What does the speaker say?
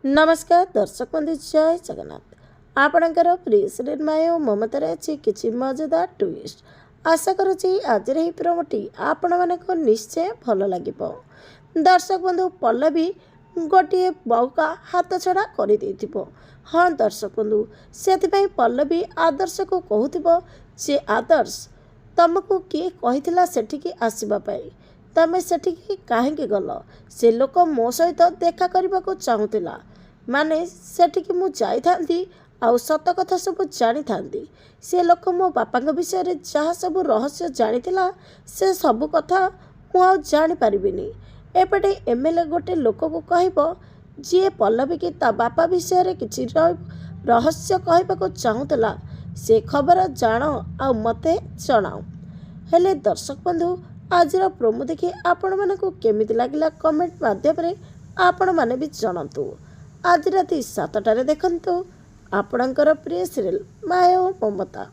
नमस्कार दर्शक बंधु जय जगन्नाथ आपणकर प्रिय सीरियल माया और ममतार अच्छी किसी मजेदार ट्विस्ट आशा करुँची आज प्रोमोटी आपण मानक निश्चय भल लगे। दर्शक बंधु पल्लवी गोटे मौका हाथ छड़ा कर हाँ दर्शक बंधु से पल्लवी आदर्श को कहूब जे आदर्श तुमको किए कही सेठिकी आसवाई तमें सेठिकी कहीं गल से लोक मो सहित देखा करने को चाहूला माने सेठिकी मु जाई आउ सत कथा सब जानी थांती से लोक मो बापा विषय रे जहाँ सब रहस्य जानी से सब कथा मु जानी पारिबिनी। एपटे एमएलए गोटे लोक को कहब जी पल्लवी की ता बापा विषय रे किछि रहस्य कहबा चाहूला से खबर जान आ मते जनाओ। हेले दर्शक बंधु आज प्रोमो देखि आपण मानकु केमिति लागिला कमेंट माध्यम आपण माने भी जनातु। आज राति 7टारे देखंतु आपणकर प्रिय सीरियल माया और ममता।